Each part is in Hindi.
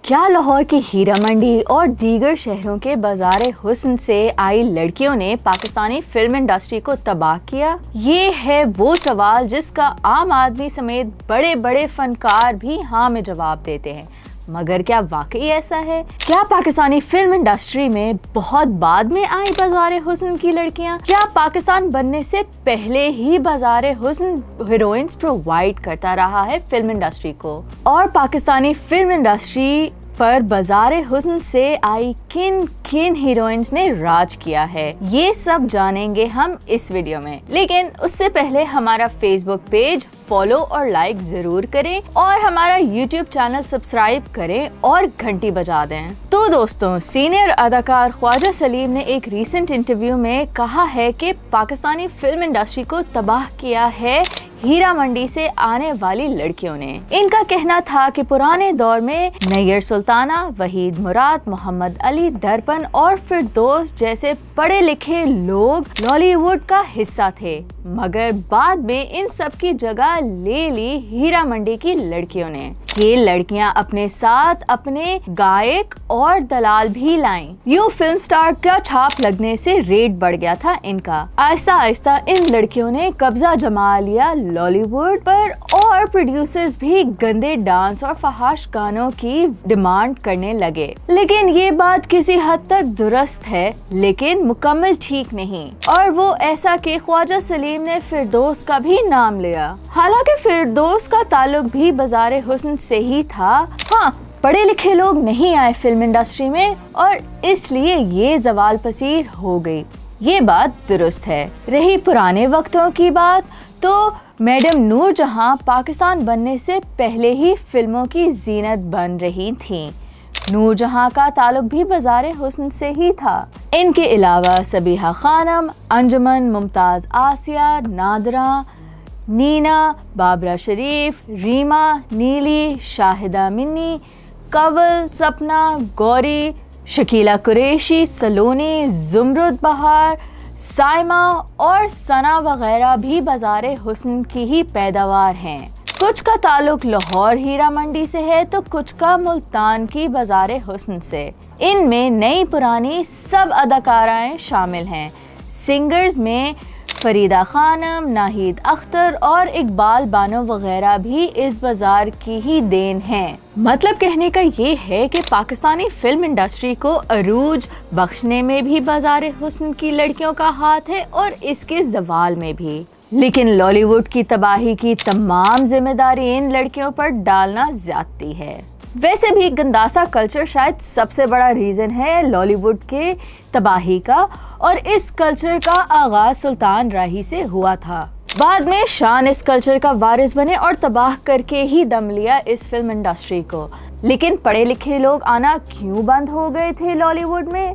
क्या लाहौर की हीरा मंडी और दीगर शहरों के बाज़ारे हुस्न से आई लड़कियों ने पाकिस्तानी फिल्म इंडस्ट्री को तबाह किया? ये है वो सवाल जिसका आम आदमी समेत बड़े बड़े फनकार भी हाँ में जवाब देते हैं। मगर क्या वाकई ऐसा है? क्या पाकिस्तानी फिल्म इंडस्ट्री में बहुत बाद में आई बाज़ारे हुस्न की लड़कियां? क्या पाकिस्तान बनने से पहले ही बाज़ारे हुस्न हीरोइंस प्रोवाइड करता रहा है फिल्म इंडस्ट्री को? और पाकिस्तानी फिल्म इंडस्ट्री पर बाज़ारे हुस्न से आई किन किन हीरोइंस ने राज किया है, ये सब जानेंगे हम इस वीडियो में। लेकिन उससे पहले हमारा फेसबुक पेज फॉलो और लाइक जरूर करें और हमारा यूट्यूब चैनल सब्सक्राइब करें और घंटी बजा दें। तो दोस्तों, सीनियर अदाकार ख्वाजा सलीम ने एक रीसेंट इंटरव्यू में कहा है कि पाकिस्तानी फिल्म इंडस्ट्री को तबाह किया है हीरा मंडी से आने वाली लड़कियों ने। इनका कहना था कि पुराने दौर में नैयर सुल्ताना, वहीद मुराद, मोहम्मद अली, दर्पण और फिरदौस जैसे पढ़े लिखे लोग बॉलीवुड का हिस्सा थे, मगर बाद में इन सब की जगह ले ली हीरा मंडी की लड़कियों ने। ये लड़कियां अपने साथ अपने गायक और दलाल भी लाईं। यूं फिल्म स्टार का छाप लगने से रेट बढ़ गया था इनका। आहिस्ता आहिस्ता इन लड़कियों ने कब्जा जमा लिया लॉलीवुड पर और प्रोड्यूसर्स भी गंदे डांस और फहाश गानों की डिमांड करने लगे। लेकिन ये बात किसी हद तक दुरुस्त है, लेकिन मुकम्मल ठीक नहीं। और वो ऐसा कि ख्वाजा सलीम ने फिरदौस का भी नाम लिया। हालांकि फिरदौस का ताल्लुक भी बाज़ारे हुस्न से ही था। हाँ, पढ़े लिखे लोग नहीं आए फिल्म इंडस्ट्री में और इसलिए ये ज़वाल पसीर हो गई। ये बात दुरुस्त है। रही पुराने वक्तों की बात, तो मैडम नूरजहां पाकिस्तान बनने से पहले ही फिल्मों की जीनत बन रही थीं। नूरजहां का ताल्लुक भी बाज़ारे हुस्न से ही था। इनके अलावा सबीहा खानम, अंजुमन, मुमताज़ आसिया, नादरा, नीना, बाबरा शरीफ, रीमा, नीली, शाहिदा मिन्नी, कवल, सपना, गौरी, शकीला कुरैशी, सलोनी, जुमरुद बहार, साइमा और सना वगैरह भी बाज़ारे हुस्न की ही पैदावार हैं। कुछ का ताल्लुक लाहौर हीरा मंडी से है तो कुछ का मुल्तान की बाज़ारे हुस्न से। इनमें नई पुरानी सब अदाकाराएं शामिल हैं। सिंगर्स में फरीदा खानम, नाहिद अख्तर और इकबाल बानो वगैरह भी इस बाजार की ही देन हैं। मतलब कहने का ये है कि पाकिस्तानी फिल्म इंडस्ट्री को अरूज बख्शने में भी बाज़ारे हुस्न की लड़कियों का हाथ है और इसके ज़वाल में भी। लेकिन लॉलीवुड की तबाही की तमाम जिम्मेदारी इन लड़कियों पर डालना ज्यादती है। वैसे भी गंदासा कल्चर शायद सबसे बड़ा रीज़न है लॉलीवुड के तबाही का, और इस कल्चर का आगाज सुल्तान राही से हुआ था। बाद में शान इस कल्चर का वारिस बने और तबाह करके ही दम लिया इस फिल्म इंडस्ट्री को। लेकिन पढ़े लिखे लोग आना क्यों बंद हो गए थे लॉलीवुड में?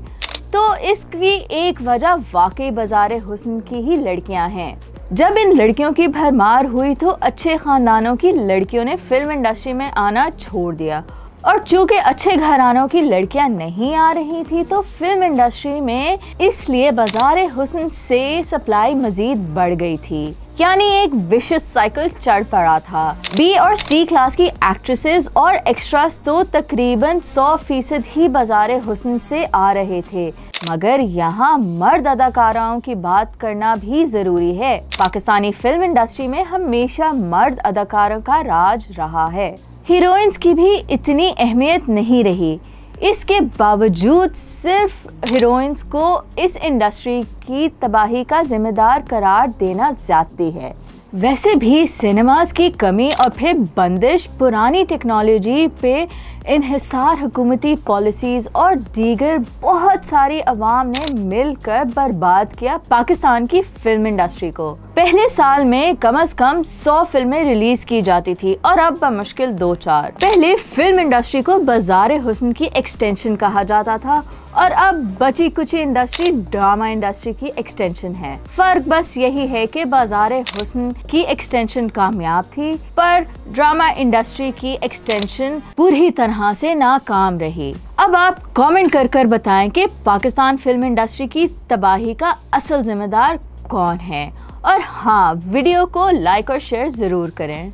तो इसकी एक वजह वाकई बाज़ारे हुस्न की ही लड़कियां हैं। जब इन लड़कियों की भरमार हुई तो अच्छे खानदानों की लड़कियों ने फिल्म इंडस्ट्री में आना छोड़ दिया, और चूंकि अच्छे घरानों की लड़कियां नहीं आ रही थी तो फिल्म इंडस्ट्री में इसलिए बाज़ारे हुस्न से सप्लाई मजीद बढ़ गई थी। यानी एक विशियस साइकिल चढ़ पड़ा था। बी और सी क्लास की एक्ट्रेसेस और एक्स्ट्रास तो तकरीबन 100% ही बाज़ारे हुस्न से आ रहे थे। मगर यहाँ मर्द अदाकाराओं की बात करना भी जरूरी है। पाकिस्तानी फिल्म इंडस्ट्री में हमेशा मर्द अदाकारों का राज रहा है। हीरोइंस की भी इतनी अहमियत नहीं रही। इसके बावजूद सिर्फ हीरोइंस को इस इंडस्ट्री की तबाही का जिम्मेदार करार देना ज्यादती है। वैसे भी सिनेमास की कमी और फिर बंदिश, पुरानी टेक्नोलॉजी पे इन्हिसार, हुकूमती पॉलिसीज और दीगर बहुत सारी अवाम ने मिलकर बर्बाद किया पाकिस्तान की फिल्म इंडस्ट्री को। पहले साल में कम से कम 100 फिल्में रिलीज की जाती थी और अब बमुश्किल 2-4। पहले फिल्म इंडस्ट्री को बाज़ारे हुस्न की एक्सटेंशन कहा जाता था और अब बची कुची इंडस्ट्री ड्रामा इंडस्ट्री की एक्सटेंशन है। फर्क बस यही है कि बाज़ारे हुस्न की एक्सटेंशन कामयाब थी पर ड्रामा इंडस्ट्री की एक्सटेंशन पूरी तरह से नाकाम रही। अब आप कमेंट कर बताएं कि पाकिस्तान फिल्म इंडस्ट्री की तबाही का असल जिम्मेदार कौन है। और हाँ, वीडियो को लाइक और शेयर जरूर करें।